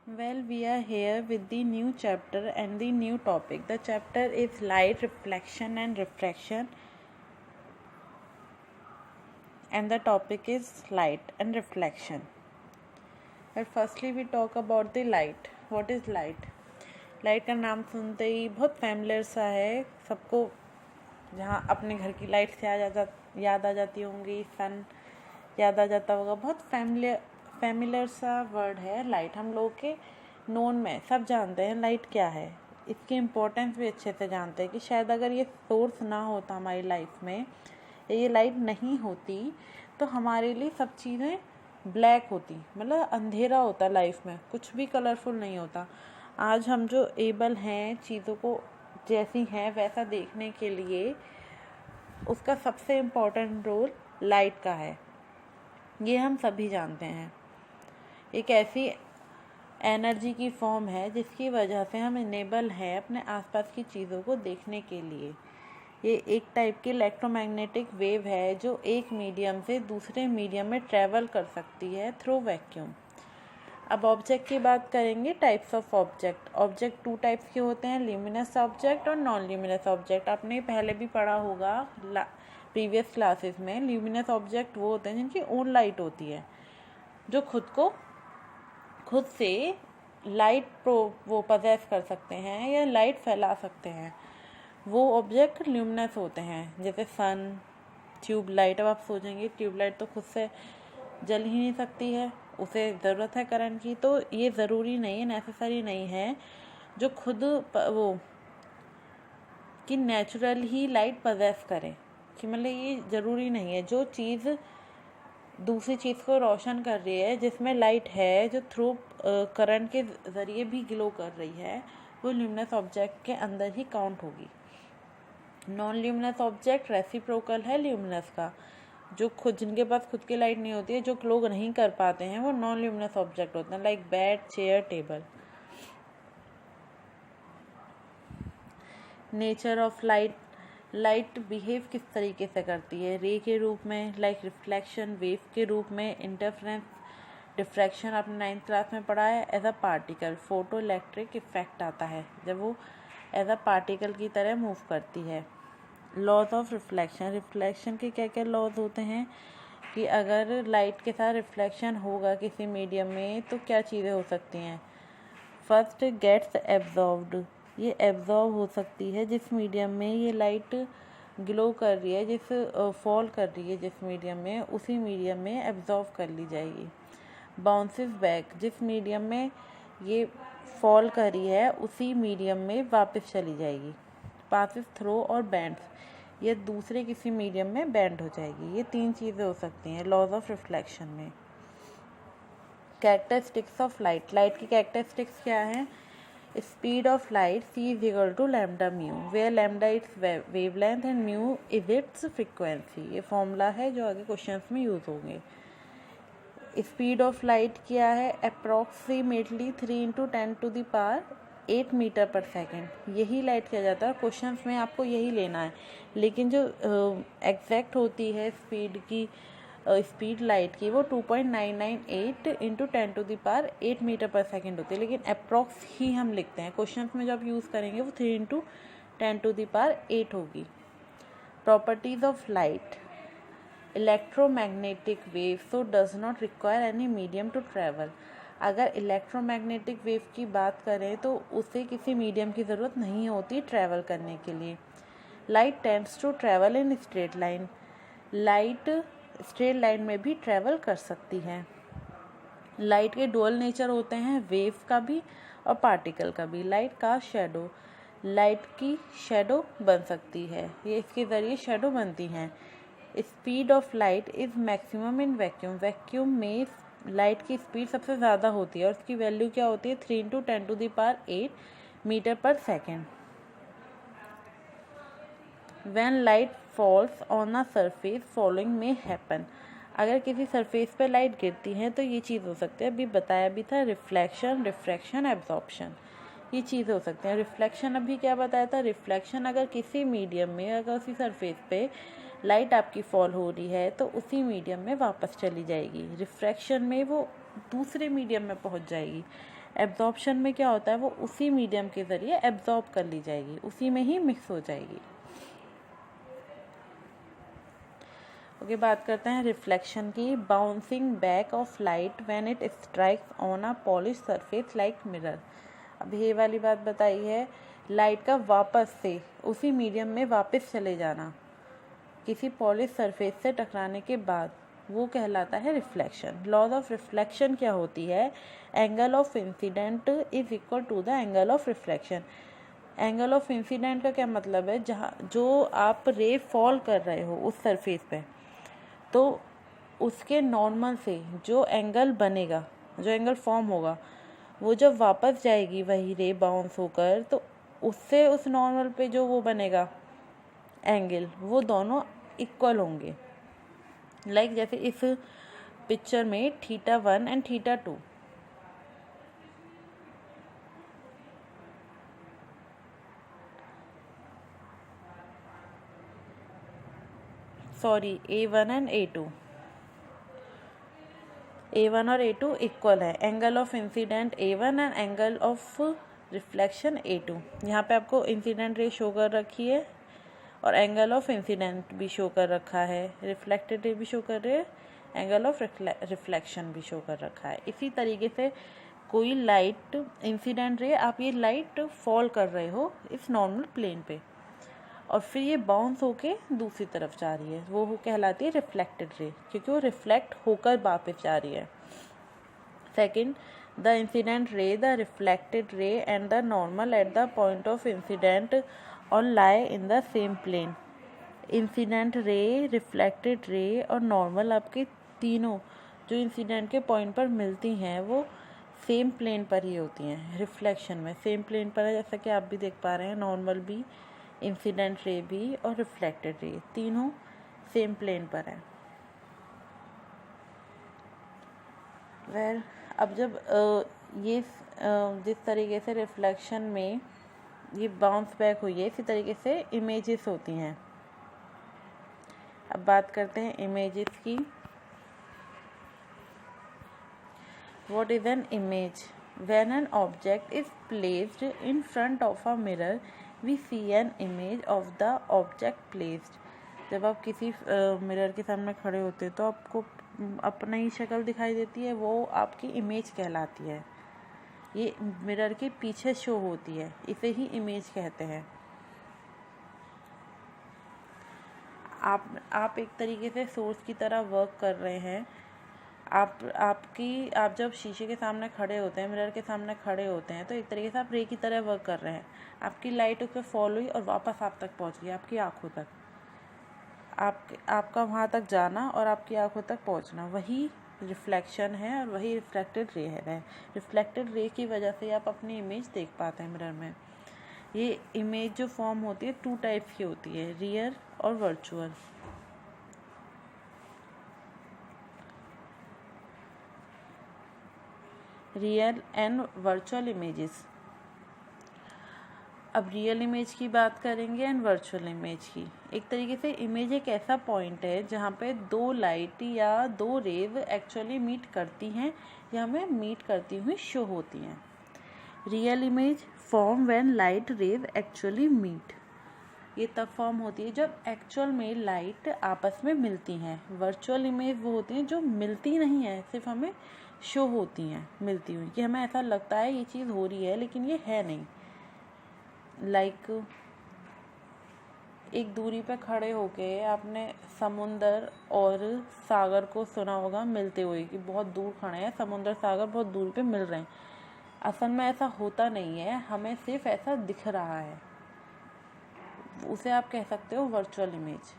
Well, we are here with the new chapter and the new topic. The chapter is light, reflection, and refraction, and the topic is light and reflection. But firstly, we talk about the light. What is light? Light का नाम सुनते ही बहुत familiar सा है सबको, जहाँ अपने घर की लाइट से याद आ जाती होंगी, सन याद आ जाता होगा। बहुत फैमिलियर सा वर्ड है लाइट। हम लोग के नोन में सब जानते हैं लाइट क्या है, इसकी इम्पोर्टेंस भी अच्छे से जानते हैं कि शायद अगर ये सोर्स ना होता हमारी लाइफ में, ये लाइट नहीं होती तो हमारे लिए सब चीज़ें ब्लैक होती, मतलब अंधेरा होता लाइफ में, कुछ भी कलरफुल नहीं होता। आज हम जो एबल हैं चीज़ों को जैसी हैं वैसा देखने के लिए, उसका सबसे इम्पोर्टेंट रोल लाइट का है, ये हम सभी जानते हैं। एक ऐसी एनर्जी की फॉर्म है जिसकी वजह से हम इनेबल हैं अपने आसपास की चीज़ों को देखने के लिए। ये एक टाइप की इलेक्ट्रोमैग्नेटिक वेव है जो एक मीडियम से दूसरे मीडियम में ट्रैवल कर सकती है थ्रू वैक्यूम। अब ऑब्जेक्ट की बात करेंगे, types of object. Object two types के होते हैं, ल्यूमिनस ऑब्जेक्ट और नॉन ल्यूमिनस ऑब्जेक्ट। आपने पहले भी पढ़ा होगा प्रीवियस क्लासेस में। ल्यूमिनस ऑब्जेक्ट वो होते हैं जिनकी ओन लाइट होती है, जो खुद से लाइट वो पजेस कर सकते हैं या लाइट फैला सकते हैं, वो ऑब्जेक्ट ल्यूमिनस होते हैं। जैसे सन, ट्यूबलाइट। अब आप सोचेंगे ट्यूबलाइट तो खुद से जल ही नहीं सकती है, उसे ज़रूरत है करंट की। तो ये ज़रूरी नहीं है, नेसेसरी नहीं है जो खुद वो कि नेचुरल ही लाइट पजेस करे, कि मतलब ये ज़रूरी नहीं है। जो चीज़ दूसरी चीज़ को रोशन कर रही है, जिसमें लाइट है, जो थ्रू करंट के ज़रिए भी ग्लो कर रही है, वो ल्यूमिनस ऑब्जेक्ट के अंदर ही काउंट होगी। नॉन ल्यूमिनस ऑब्जेक्ट रेसिप्रोकल है ल्यूमिनस का, जो जिनके पास खुद की लाइट नहीं होती है, जो ग्लो नहीं कर पाते हैं, वो नॉन ल्यूमिनस ऑब्जेक्ट होते हैं, like bed, chair, table. Nature of light. Light behave किस तरीके से करती है? रे के रूप में, लाइक रिफ्लेक्शन, वेव के रूप में, इंटरफेरेंस, डिफ्रैक्शन आपने 9th क्लास में पढ़ा है। As a particle, photo electric effect आता है जब वो एज अ पार्टिकल की तरह मूव करती है। Laws of reflection. रिफ्लेक्शन के क्या क्या लॉज होते हैं कि अगर लाइट के साथ रिफ्लेक्शन होगा किसी मीडियम में तो क्या चीज़ें हो सकती हैं। First, gets absorbed. ये एब्जॉर्ब हो सकती है जिस मीडियम में ये लाइट ग्लो कर रही है, जिस फॉल कर रही है जिस मीडियम में, उसी मीडियम में एब्जॉर्ब कर ली जाएगी। Bounces back. जिस मीडियम में ये फॉल कर रही है उसी मीडियम में वापस चली जाएगी। पासिस थ्रो और बैंड्स, ये दूसरे किसी मीडियम में बैंड हो जाएगी। ये 3 चीज़ें हो सकती हैं लॉज ऑफ रिफ्लेक्शन में। Characteristics of light. लाइट की कैरेक्टरिस्टिक्स क्या है? Speed of light c is equal to lambda mu, where lambda its wavelength and mu is its frequency. ये फॉर्मूला है जो आगे क्वेश्चंस में यूज होंगे। स्पीड ऑफ लाइट क्या है? अप्रॉक्सीमेटली 3 × 10⁸ मीटर पर सेकेंड। यही लाइट किया जाता है, क्वेश्चंस में आपको यही लेना है। लेकिन जो एग्जैक्ट होती है स्पीड लाइट की, वो 2.998 × 10⁸ मीटर पर सेकेंड होती है। लेकिन अप्रॉक्स ही हम लिखते हैं, क्वेश्चंस में जब यूज़ करेंगे वो 3 × 10⁸ होगी। Properties of light. Electromagnetic wave so does not require any medium to travel. अगर इलेक्ट्रोमैग्नेटिक वेव की बात करें तो उसे किसी मीडियम की ज़रूरत नहीं होती ट्रैवल करने के लिए। Light tends to travel in straight line. Light straight line में भी ट्रैवल कर सकती है। लाइट के डुअल नेचर होते हैं, वेव का भी और पार्टिकल का भी। लाइट का शेडो, लाइट की शेडो बन सकती है, ये इसके ज़रिए शेडो बनती हैं। Speed of light is maximum in vacuum. Vacuum में लाइट की स्पीड सबसे ज़्यादा होती है और उसकी वैल्यू क्या होती है? 3 × 10⁸ मीटर पर second. When light falls on a surface, following may happen. अगर किसी सरफेस पे लाइट गिरती है तो ये चीज़ हो सकती है, अभी बताया भी था, रिफ्लेक्शन, रिफ्रैक्शन, एब्जॉर्प्शन, ये चीज़ें हो सकती हैं। रिफ्लेक्शन अभी क्या बताया था? रिफ्लेक्शन अगर किसी मीडियम में, अगर उसी सरफेस पे लाइट आपकी फॉल हो रही है तो उसी मीडियम में वापस चली जाएगी। रिफ्रैक्शन में वो दूसरे मीडियम में पहुंच जाएगी। एब्जॉर्प्शन में क्या होता है, वो उसी मीडियम के ज़रिए एब्जॉर्ब कर ली जाएगी, उसी में ही मिक्स हो जाएगी। ओके, बात करते हैं रिफ्लेक्शन की। Bouncing back of light when it strikes on a polish surface like mirror. अब ये वाली बात बताई है, लाइट का वापस से उसी मीडियम में वापस चले जाना किसी पॉलिश सरफेस से टकराने के बाद, वो कहलाता है रिफ्लेक्शन। लॉज ऑफ रिफ्लेक्शन क्या होती है, angle of incident is equal to the angle of reflection. Angle of incident का क्या मतलब है, जहाँ जो आप रे फॉल कर रहे हो उस सरफेस पे, तो उसके नॉर्मल से जो एंगल बनेगा, जो एंगल फॉर्म होगा, वो जब वापस जाएगी वही रे बाउंस होकर, तो उससे उस नॉर्मल पे जो वो बनेगा एंगल, वो दोनों इक्वल होंगे। लाइक जैसे इस पिक्चर में θ1 and θ2, sorry A1 and A2, A1 और A2 इक्वल है। Angle of incident A1 and angle of reflection A2। यहाँ पे आपको इंसिडेंट रे शो कर रखी है और एंगल ऑफ इंसिडेंट भी शो कर रखा है, रिफ्लेक्टेड रे भी शो कर रहे हैं, एंगल ऑफ रिफ्लेक्शन भी शो कर रखा है। इसी तरीके से कोई लाइट इंसिडेंट रे, आप ये लाइट फॉल कर रहे हो इस नॉर्मल प्लेन पे और फिर ये बाउंस होके दूसरी तरफ जा रही है, वो कहलाती है रिफ्लेक्टेड रे, क्योंकि वो रिफ्लेक्ट होकर वापस जा रही है। Second, the incident ray, the reflected ray and the normal at the point of incident और lie in the same plane. Incident ray, reflected ray और नॉर्मल आपके तीनों जो इंसिडेंट के पॉइंट पर मिलती हैं वो सेम प्लेन पर ही होती हैं। रिफ्लेक्शन में सेम प्लेन पर है, जैसा कि आप भी देख पा रहे हैं, नॉर्मल भी, इंसिडेंट रे भी और रिफ्लेक्टेड रे तीनों सेम प्लेन पर है। वेल, अब जब ये जिस तरीके से रिफ्लेक्शन में ये बाउंस बैक हुई है, इसी तरीके से इमेजेस होती हैं। अब बात करते हैं इमेजेस की। What is an image? When an object is placed in front of a mirror, we see an image of the object placed. जब आप किसी मिरर के सामने खड़े होते हैं तो आपको अपना ही शक्ल दिखाई देती है, वो आपकी इमेज कहलाती है। ये मिरर के पीछे शो होती है, इसे ही इमेज कहते हैं। आप एक तरीके से सोर्स की तरह वर्क कर रहे हैं। आप जब शीशे के सामने खड़े होते हैं, मिरर के सामने खड़े होते हैं, तो एक तरीके से आप रे की तरह वर्क कर रहे हैं। आपकी लाइट उस पर फॉल हुई और वापस आप तक पहुंच गई, आपकी आंखों तक। आपका वहां तक जाना और आपकी आंखों तक पहुंचना, वही रिफ्लेक्शन है और वही रिफ्लेक्टेड रे है। रिफ्लेक्टेड रे की वजह से आप अपनी इमेज देख पाते हैं मिरर में। ये इमेज जो फॉर्म होती है 2 टाइप्स की होती है, रियल और virtual. Real and virtual images. अब रियल इमेज की बात करेंगे एंड वर्चुअल इमेज की। एक तरीके से इमेज एक ऐसा पॉइंट है जहाँ पे 2 लाइट या 2 रेज एक्चुअली मीट करती हैं या हमें मीट करती हुई शो होती हैं। Real image form when light rays actually meet. ये तब फॉर्म होती है जब एक्चुअल में लाइट आपस में मिलती हैं। वर्चुअल इमेज वो होती हैं जो मिलती नहीं है, सिर्फ हमें शो होती हैं मिलती हुई, कि हमें ऐसा लगता है ये चीज़ हो रही है लेकिन ये है नहीं। लाइक एक दूरी पे खड़े होके आपने समुंदर और सागर को सुना होगा मिलते हुए, कि बहुत दूर खड़े हैं, समुंदर सागर बहुत दूर पे मिल रहे हैं। असल में ऐसा होता नहीं है, हमें सिर्फ ऐसा दिख रहा है, उसे आप कह सकते हो virtual image.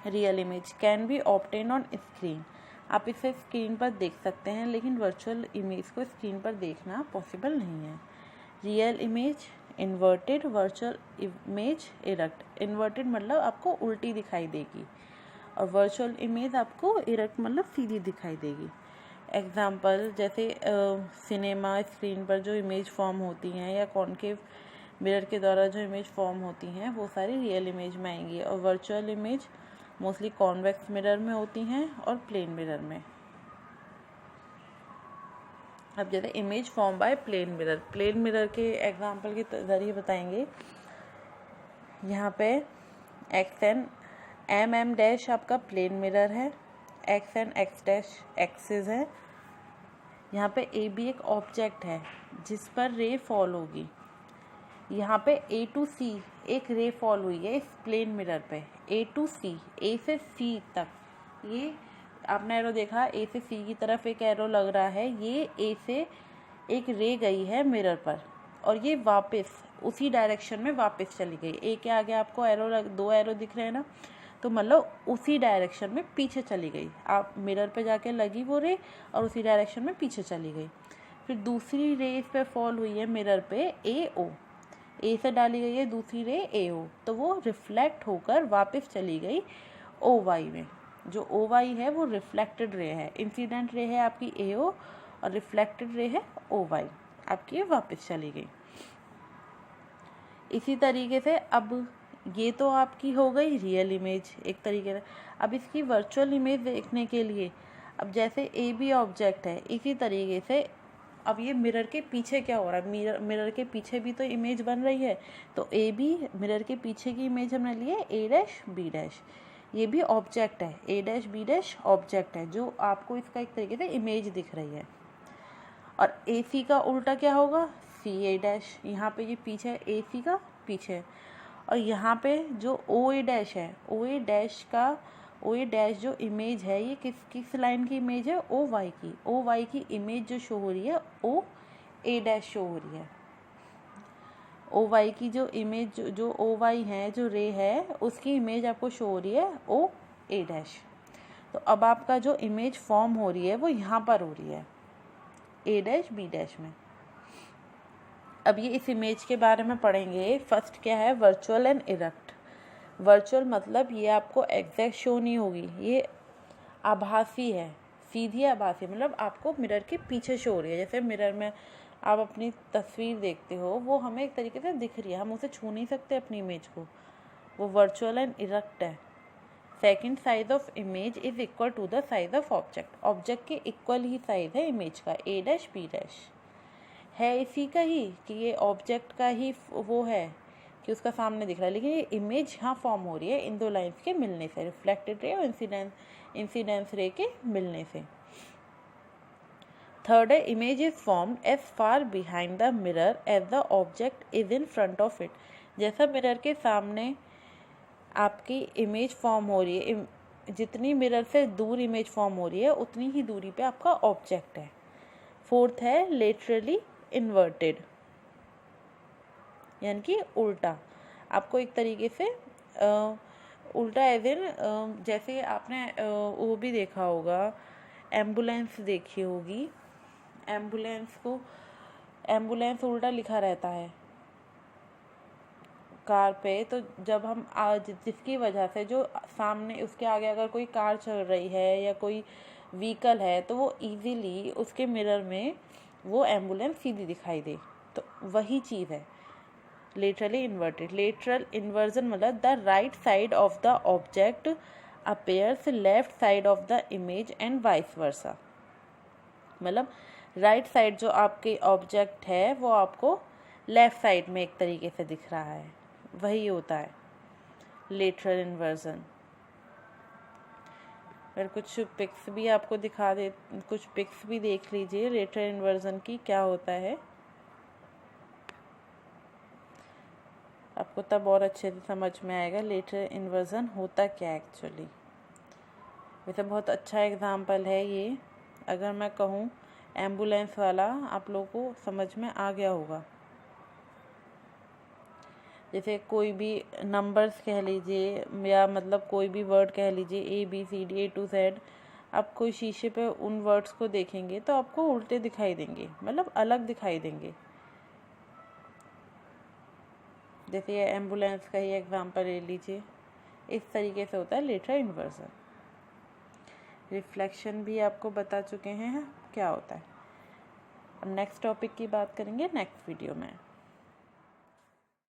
Real image can be obtain on screen. आप इसे स्क्रीन पर देख सकते हैं, लेकिन वर्चुअल इमेज को स्क्रीन पर देखना पॉसिबल नहीं है। Real image inverted, virtual image erect. Inverted मतलब आपको उल्टी दिखाई देगी और वर्चुअल इमेज आपको इरेक्ट मतलब सीधी दिखाई देगी। एग्जाम्पल जैसे सिनेमा स्क्रीन पर जो इमेज फॉर्म होती हैं या कॉनकेव मिरर के द्वारा जो इमेज फॉर्म होती हैं वो सारी रियल इमेज में आएंगी, और virtual image mostly convex mirror में होती हैं और प्लेन मिरर में। अब जैसे image form by plane mirror, plane mirror के एग्जांपल के ज़रिए बताएंगे। यहाँ पे X N M M dash आपका प्लेन मिरर है, X N X dash axis है। यहाँ पे ए बी एक ऑब्जेक्ट है जिस पर रे फॉल होगी। यहाँ पे ए टू सी एक रे फॉल हुई है इस प्लेन मिरर पे, ए टू सी, ए से सी तक। ये आपने एरो देखा, ए से सी की तरफ एक एरो लग रहा है, ये ए से एक रे गई है मिरर पर और ये वापस उसी डायरेक्शन में वापस चली गई। ए के आगे आपको एरो दो एरो दिख रहे हैं ना, तो मतलब उसी डायरेक्शन में पीछे चली गई। आप मिरर पे जाके लगी वो रे और उसी डायरेक्शन में पीछे चली गई। फिर दूसरी रे इस पे फॉल हुई है मिरर पे, ए ओ, ए से डाली गई है दूसरी रे ए ओ, तो वो रिफ्लेक्ट होकर वापस चली गई ओ वाई में। जो ओ वाई है वो रिफ्लेक्टेड रे है, इंसिडेंट रे है आपकी ए ओ और रिफ्लेक्टेड रे है ओ वाई, आपकी ये वापस चली गई। इसी तरीके से अब ये तो आपकी हो गई रियल इमेज एक तरीके से। अब इसकी वर्चुअल इमेज देखने के लिए, अब जैसे ए बी ऑब्जेक्ट है, इसी तरीके से अब ये मिरर के पीछे क्या हो रहा है, मिरर के पीछे भी तो इमेज बन रही है। तो ए बी मिरर के पीछे की इमेज हमने ली है ए डैश बी डैश, ये भी ऑब्जेक्ट है, ए डैश बी डैश ऑब्जेक्ट है जो आपको इसका एक तरीके से इमेज दिख रही है। और ए सी का उल्टा क्या होगा, सी ए डैश, यहाँ पे ये पीछे ए सी का पीछे है। और यहाँ पे जो ओ ए डैश है, ओ ए डैश का, ओ ए डैश जो इमेज है ये किस लाइन की इमेज है, ओ वाई की, ओ वाई की इमेज जो शो हो रही है ओ ए डैश शो हो रही है। ओ वाई की जो इमेज जो ओ वाई है, जो रे है, उसकी इमेज आपको शो हो रही है ओ ए डैश। तो अब आपका जो इमेज फॉर्म हो रही है वो यहाँ पर हो रही है ए डैश बी डैश में। अब ये इस इमेज के बारे में पढ़ेंगे। फर्स्ट क्या है, वर्चुअल एंड इरेक्ट। वर्चुअल मतलब ये आपको एग्जैक्ट शो नहीं होगी, ये आभासी है, सीधी आभासी, मतलब आपको मिरर के पीछे शो हो रही है। जैसे मिरर में आप अपनी तस्वीर देखते हो, वो हमें एक तरीके से दिख रही है, हम उसे छू नहीं सकते अपनी इमेज को, वो वर्चुअल एंड इरेक्ट है। Second, size of image is equal to the size of object. Object के इक्वल ही साइज है इमेज का, ए डैश बी डैश है इसी का ही, कि ये ऑब्जेक्ट का ही वो है कि उसका सामने दिख रहा है, लेकिन ये इमेज यहाँ फॉर्म हो रही है इन दो लाइंस के मिलने से, रिफ्लेक्टेड रे और इंसिडेंस रे के मिलने से। थर्ड है, image is formed as far behind the mirror as the object is in front of it. जैसा मिरर के सामने आपकी इमेज फॉर्म हो रही है, जितनी मिरर से दूर इमेज फॉर्म हो रही है उतनी ही दूरी पे आपका ऑब्जेक्ट है। फोर्थ है, लेटरली इन्वर्टेड, यानी कि उल्टा। आपको एक तरीके से उल्टा एज इन, जैसे आपने वो भी देखा होगा, एम्बुलेंस देखी होगी, एम्बुलेंस उल्टा लिखा रहता है कार पे। तो जब हम जिसकी वजह से जो सामने उसके आगे अगर कोई कार चल रही है या कोई व्हीकल है, तो वो इजीली उसके मिरर में वो एम्बुलेंस सीधी दिखाई दे। तो वही चीज़ है लेटरली इन्वर्टेड। लेटरल इन्वर्जन मतलब the right side of the object appears left side of the image and vice versa. मतलब राइट साइड जो आपके ऑब्जेक्ट है वो आपको लेफ्ट साइड में एक तरीके से दिख रहा है, वही होता है लेटरल इन्वर्जन। फिर कुछ पिक्स भी आपको दिखा दे, कुछ पिक्स भी देख लीजिए लेटरल इन्वर्जन की क्या होता है, आपको तब और अच्छे से समझ में आएगा लेटरल इन्वर्जन होता क्या एक्चुअली। वैसे बहुत अच्छा एग्जाम्पल है ये, अगर मैं कहूँ एम्बुलेंस वाला, आप लोगों को समझ में आ गया होगा। जैसे कोई भी नंबर्स कह लीजिए या मतलब कोई भी वर्ड कह लीजिए, A B C D A to Z, आप कोई शीशे पे उन वर्ड्स को देखेंगे तो आपको उल्टे दिखाई देंगे, मतलब अलग दिखाई देंगे। जैसे ये एम्बुलेंस का ही एग्जांपल ले लीजिए, इस तरीके से होता है लेटरल इन्वर्जन। रिफ्लेक्शन भी आपको बता चुके हैं क्या होता है। अब नेक्स्ट टॉपिक की बात करेंगे नेक्स्ट वीडियो में।